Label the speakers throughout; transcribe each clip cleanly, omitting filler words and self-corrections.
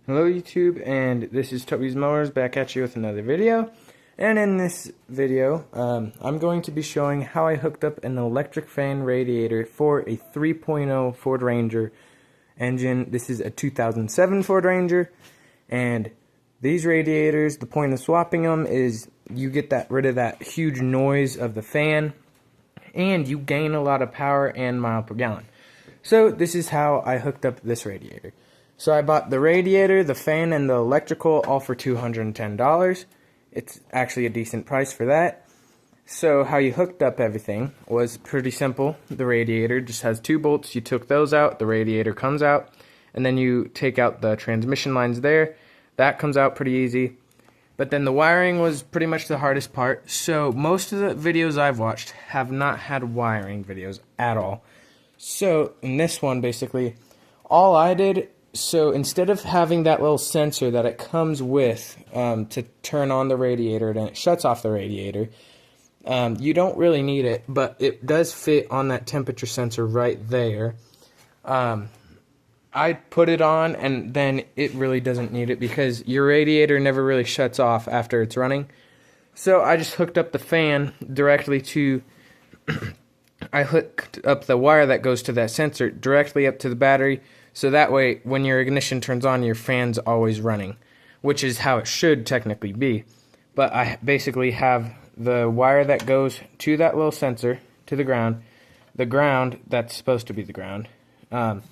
Speaker 1: Hello YouTube, and this is Toby's Mowers back at you with another video. And in this video, I'm going to be showing how I hooked up an electric fan radiator for a 3.0 Ford Ranger engine. This is a 2007 Ford Ranger, and these radiators, the point of swapping them is you get rid of that huge noise of the fan, and you gain a lot of power and mile per gallon. So this is how I hooked up this radiator. So I bought the radiator, the fan, and the electrical all for $210. It's actually a decent price for that. So how you hooked up everything was pretty simple. The radiator just has two bolts. You took those out, the radiator comes out, and then you take out the transmission lines there. That comes out pretty easy. But then the wiring was pretty much the hardest part. So most of the videos I've watched have not had wiring videos at all. So in this one, basically, all I did, so instead of having that little sensor that it comes with to turn on the radiator and it shuts off the radiator, you don't really need it, but it does fit on that temperature sensor right there. I put it on, and then it really doesn't need it because your radiator never really shuts off after it's running. So I just hooked up the fan directly to I hooked up the wire that goes to that sensor directly up to the battery, so that way when your ignition turns on, your fan's always running, which is how it should technically be. But I basically have the wire that goes to that little sensor to the ground that's supposed to be the ground, and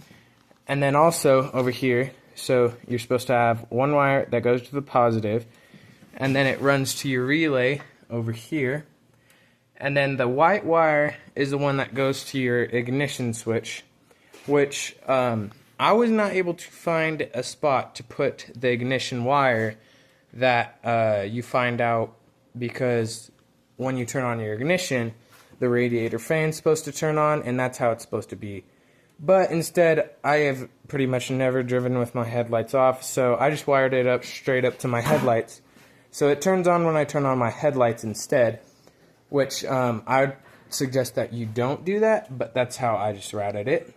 Speaker 1: then also over here, so you're supposed to have one wire that goes to the positive, and then it runs to your relay over here. And then the white wire is the one that goes to your ignition switch, which I was not able to find a spot to put the ignition wire that you find out, because when you turn on your ignition, the radiator fan's supposed to turn on, and that's how it's supposed to be. But instead, I have pretty much never driven with my headlights off, so I just wired it up straight up to my headlights. So it turns on when I turn on my headlights instead, which I would suggest that you don't do that, but that's how I just routed it.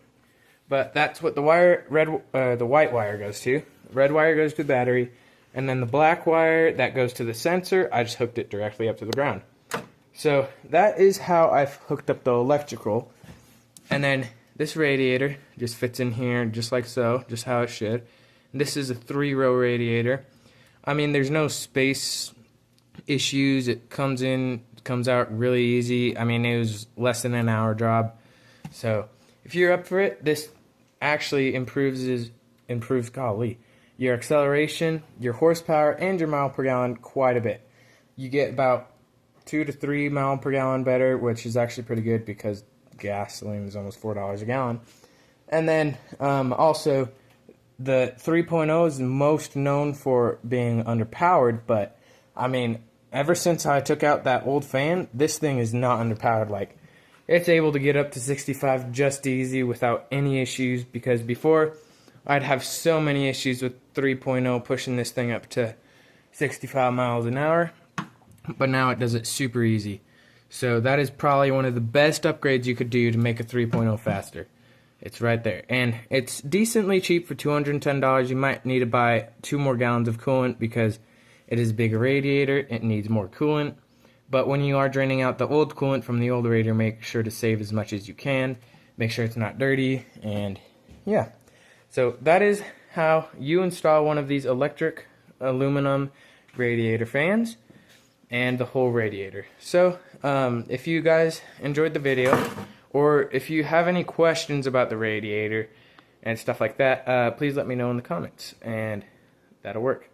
Speaker 1: But that's what the white wire goes to. The red wire goes to the battery, and then the black wire that goes to the sensor, I just hooked it directly up to the ground. So that is how I've hooked up the electrical. And then this radiator just fits in here just like so, just how it should. And this is a 3-row radiator. I mean, there's no space issues. It comes out really easy. I mean, it was less than an hour job. So if you're up for it, this actually improves your acceleration, your horsepower, and your mile per gallon quite a bit. You get about 2 to 3 mile per gallon better, which is actually pretty good because gasoline is almost $4 a gallon. And then also the 3.0 is most known for being underpowered, but I mean, ever since I took out that old fan, this thing is not underpowered. Like, it's able to get up to 65 just easy without any issues, because before I'd have so many issues with 3.0 pushing this thing up to 65 miles an hour, but now it does it super easy. So that is probably one of the best upgrades you could do to make a 3.0 faster. It's right there, and it's decently cheap for $210. You might need to buy 2 more gallons of coolant because it is a bigger radiator, it needs more coolant. But when you are draining out the old coolant from the old radiator, make sure to save as much as you can. Make sure it's not dirty, and yeah. So that is how you install one of these electric aluminum radiator fans and the whole radiator. So if you guys enjoyed the video, or if you have any questions about the radiator and stuff like that, please let me know in the comments, and that'll work.